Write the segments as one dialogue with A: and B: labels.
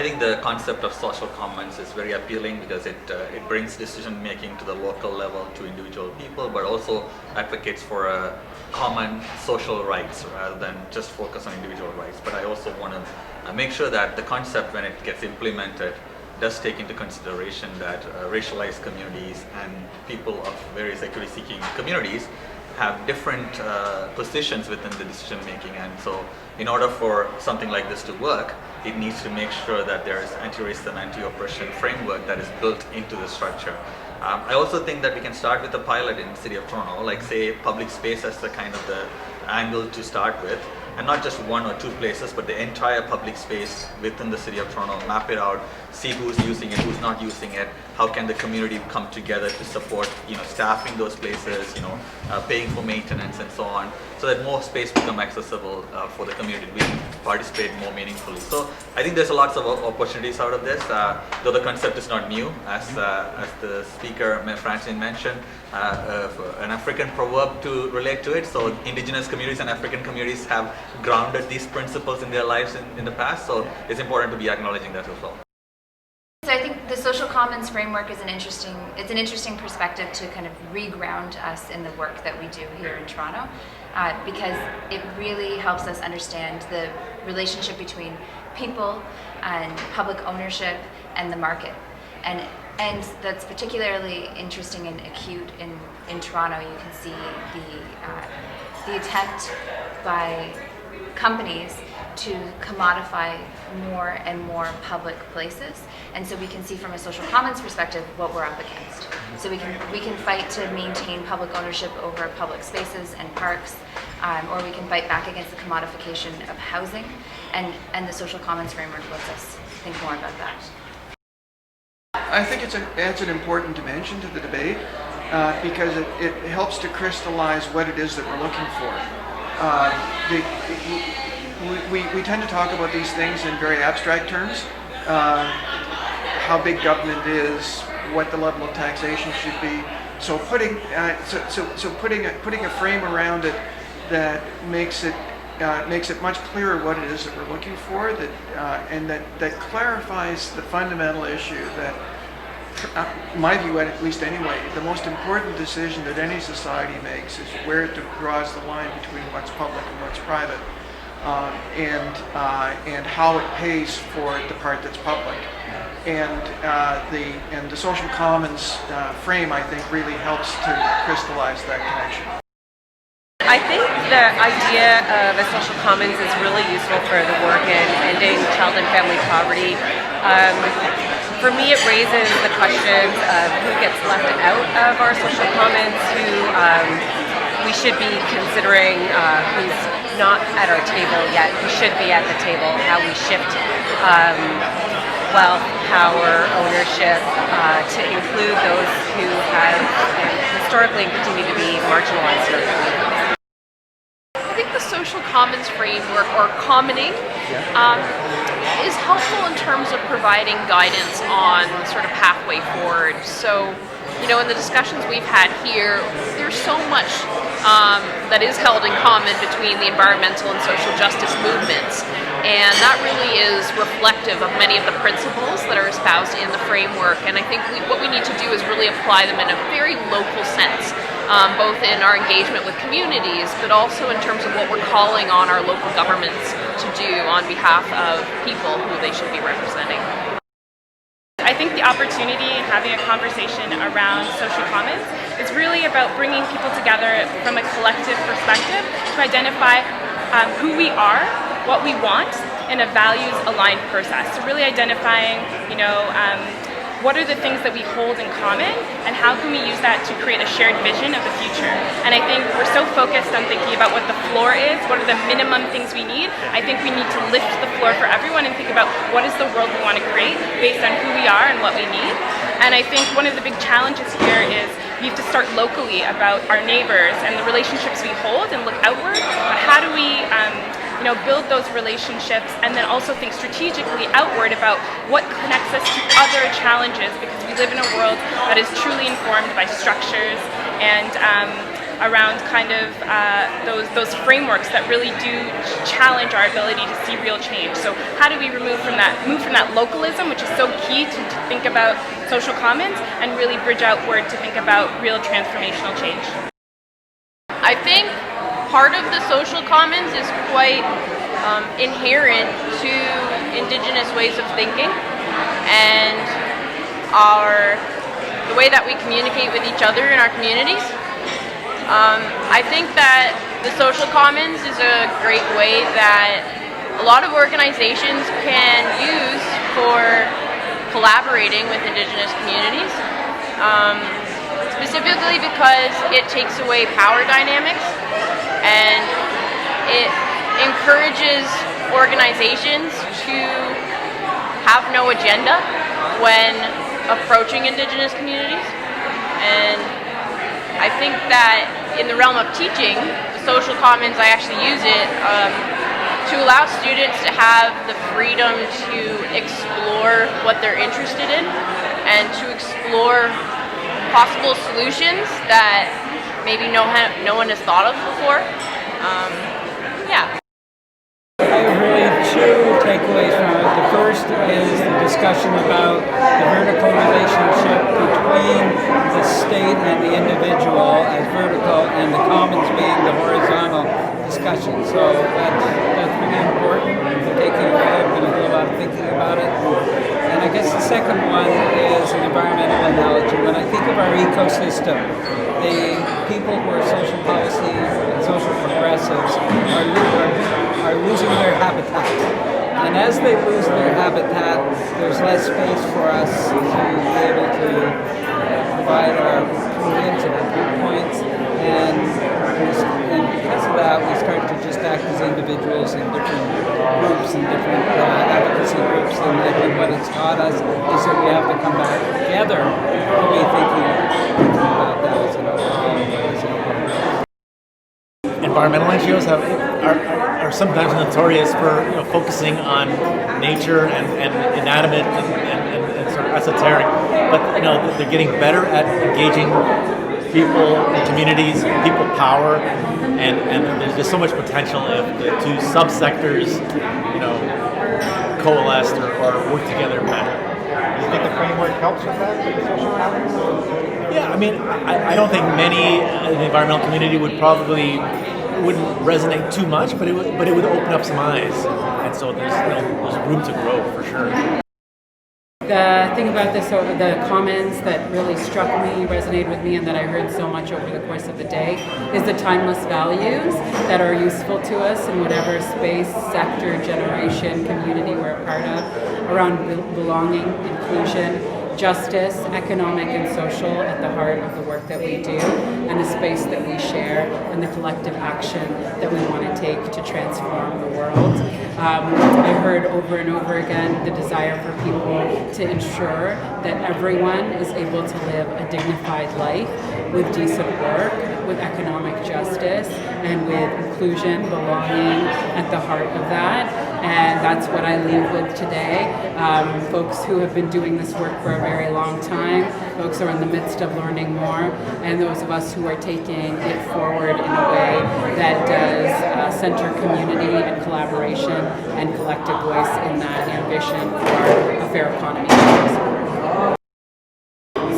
A: think the concept of social commons is very appealing because it brings decision making to the local level to individual people, but also advocates for a common social rights rather than just focus on individual rights. But I also want to make sure that the concept, when it gets implemented, does take into consideration that racialized communities and people of various equity-seeking communities have different positions within the decision making, and so in order for something like this to work, it needs to make sure that there is anti-racism, anti-oppression framework that is built into the structure. I also think that we can start with a pilot in the City of Toronto, like say public space as the kind of the angle to start with, and not just one or two places, but the entire public space within the City of Toronto, map it out, see who's using it, who's not using it, how can the community come together to support, staffing those places, paying for maintenance and so on, so that more space become accessible for the community. We can participate more meaningfully. So I think there's lots of opportunities out of this, though the concept is not new, as the speaker Francine mentioned, an African proverb to relate to it. So indigenous communities and African communities have grounded these principles in their lives in the past, so it's important to be acknowledging that as well.
B: So I think the social commons framework is an interesting perspective to kind of reground us in the work that we do here in Toronto, because it really helps us understand the relationship between people and public ownership and the market. And that's particularly interesting and acute in Toronto. You can see the attempt by companies to commodify more and more public places, and so we can see from a social commons perspective what we're up against. So we can fight to maintain public ownership over public spaces and parks, or we can fight back against the commodification of housing, and the social commons framework lets us think more about that.
C: I think it adds an important dimension to the debate because it helps to crystallize what it is that we're looking for. We tend to talk about these things in very abstract terms, how big government is, what the level of taxation should be. So putting a frame around it that makes it much clearer what it is that we're looking for, and that clarifies the fundamental issue that, in my view at least anyway, the most important decision that any society makes is where it draws the line between what's public and what's private, and how it pays for the part that's public. And the social commons frame, I think, really helps to crystallize that connection.
D: I think the idea of a social commons is really useful for the work in ending child and family poverty. For me, it raises the questions of who gets left out of our social commons, who we should be considering, who's not at our table yet, who should be at the table, how we shift wealth, power, ownership to include those who have historically continued to be marginalized in our communities.
E: I think the social commons framework, or commoning, is helpful in terms of providing guidance on sort of pathway forward. So, in the discussions we've had here, there's so much that is held in common between the environmental and social justice movements, and that really is reflective of many of the principles that are espoused in the framework. And I think what we need to do is really apply them in a very local sense, both in our engagement with communities, but also in terms of what we're calling on our local governments to do on behalf of people who they should be representing.
F: I think the opportunity in having a conversation around social commons is really about bringing people together from a collective perspective to identify who we are, what we want, in a values-aligned process. So really identifying, what are the things that we hold in common, and how can we use that to create a shared vision of the future. And I think we're so focused on thinking about what the floor is, what are the minimum things we need. I think we need to lift the floor for everyone and think about what is the world we want to create based on who we are and what we need. And I think one of the big challenges here is we have to start locally about our neighbors and the relationships we hold and look outward. But how do we build those relationships, and then also think strategically outward about what connects us to other challenges, because we live in a world that is truly informed by structures and around kind of those frameworks that really do challenge our ability to see real change. So how do we move from that localism, which is so key to think about social commons, and really bridge outward to think about real transformational change?
E: I think part of the social commons is quite inherent to Indigenous ways of thinking and the way that we communicate with each other in our communities. I think that the social commons is a great way that a lot of organizations can use for collaborating with Indigenous communities, specifically because it takes away power dynamics and it encourages organizations to have no agenda when approaching Indigenous communities. And I think that in the realm of teaching, the social commons, I actually use it to allow students to have the freedom to explore what they're interested in and to explore possible solutions that maybe no one has thought of before. Yeah.
G: I have really two takeaways from it. The first is the discussion about the vertical relationship between the state and the individual as vertical, and the commons being the horizontal discussion. So that's really important to take it away. I'm going to do a lot of thinking about it. And I guess the second one is an environmental analogy. When I think of our ecosystem, the people who are social policy and social progressives are losing their habitat. And as they lose their habitat, there's less space for us to be able to provide our opinions and our viewpoints. And because of that, we start to just act as individuals in different groups and different advocacy groups. And I think what it's taught us is that we have to come back together to be thinking about that as an overall.
H: Environmental NGOs are sometimes notorious for focusing on nature and inanimate and sort of esoteric, but they're getting better at engaging people, communities, people power, and there's just so much potential if the two subsectors coalesced or work together better.
I: Do you think the framework helps with that, with the social commons?
H: Yeah, I mean, I don't think many in the environmental community wouldn't resonate too much, but it would open up some eyes, and so there's room to grow for sure.
J: The thing about the comments that really struck me, resonated with me, and that I heard so much over the course of the day is the timeless values that are useful to us in whatever space, sector, generation, community we're a part of, around belonging, inclusion, justice, economic and social at the heart of the work that we do, and the space that we share, and the collective action that we want to take to transform the world. I heard over and over again the desire for people to ensure that everyone is able to live a dignified life with decent work, with economic justice, and with inclusion, belonging at the heart of that. And that's what I leave with today. Folks who have been doing this work for a very long time, folks who are in the midst of learning more, and those of us who are taking it forward in a way that does center community and collaboration and collective voice in that ambition for a fair economy.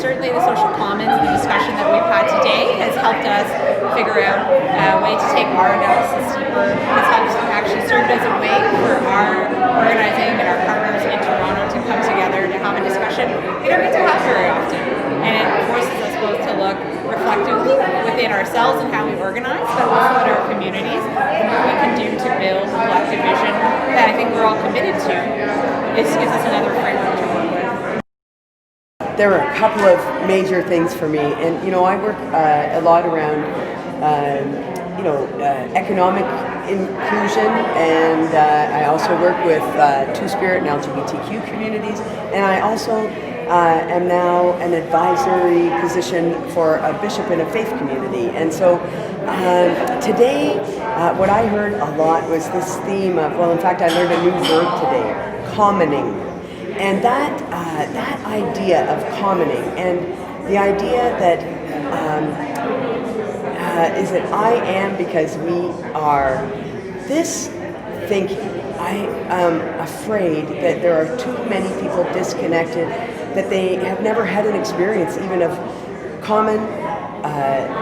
K: Certainly the social commons, the discussion that we've had today has helped us figure out a way to take our analysis deeper. It's helped actually served as a way for our organizing and our partners in Toronto to come together to have a discussion we don't get to have very often. And it forces us both to look reflectively within ourselves and how we organize, but also in our communities and what we can do to build a collective vision that I think we're all committed to. It gives us another framework to work with.
L: There are a couple of major things for me, and I work a lot around economic inclusion, and I also work with Two-Spirit and LGBTQ communities, and I also am now an advisory position for a bishop in a faith community. And so today, what I heard a lot was this theme of, in fact, I learned a new verb today, commoning. And that idea of commoning, and the idea that is that I am because we are this thinking. I am afraid that there are too many people disconnected, that they have never had an experience even of common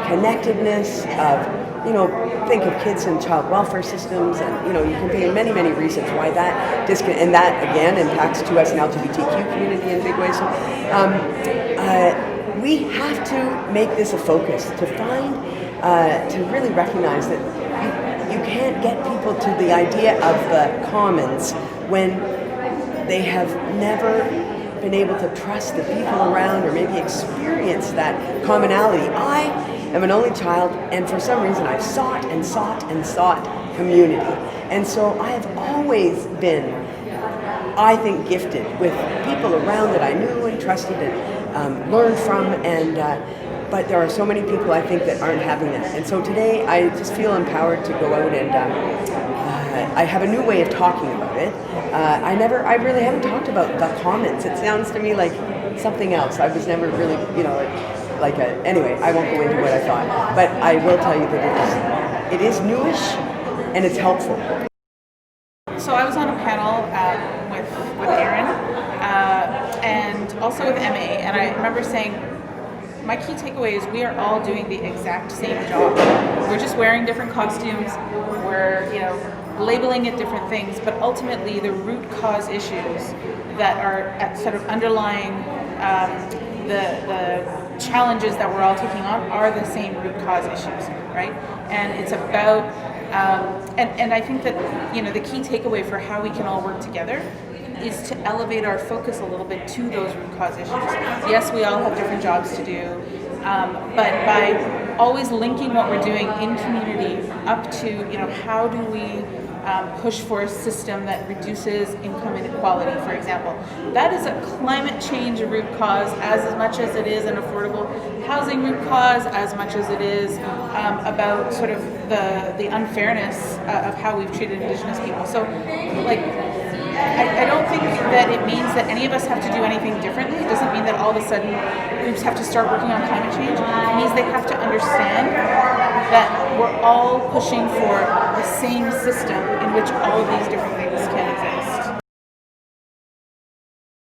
L: connectedness, of, think of kids in child welfare systems, and, you can think of many, many reasons why that and that, again, impacts to us in LGBTQ community in big ways. We have to make this a focus, to find, to really recognize that you can't get people to the idea of the commons when they have never been able to trust the people around or maybe experience that commonality. I am an only child, and for some reason I've sought and sought and sought community. And so I have always been, I think, gifted with people around that I knew and trusted and learned from, and but there are so many people I think that aren't having that. And so today I just feel empowered to go out and I have a new way of talking about it. I really haven't talked about the commons. It sounds to me like something else. I was never really, anyway, I won't go into what I thought. But I will tell you that it is newish and it's helpful.
K: So I was on a panel with Erin and also with Emmay, and I remember saying, my key takeaway is we are all doing the exact same job. We're just wearing different costumes. We're, labeling it different things, but ultimately the root cause issues that are sort of underlying the challenges that we're all taking on are the same root cause issues, right? And it's about, and I think that, the key takeaway for how we can all work together is to elevate our focus a little bit to those root cause issues. Yes, we all have different jobs to do, but by always linking what we're doing in community up to, how do we push for a system that reduces income inequality, for example. That is a climate change root cause as much as it is an affordable housing root cause, as much as it is about sort of the unfairness of how we've treated Indigenous people. So, I don't think that it means that any of us have to do anything differently. It doesn't mean that all of a sudden groups have to start working on climate change. It means they have to understand that we're all pushing for the same system in which all of these different things can exist.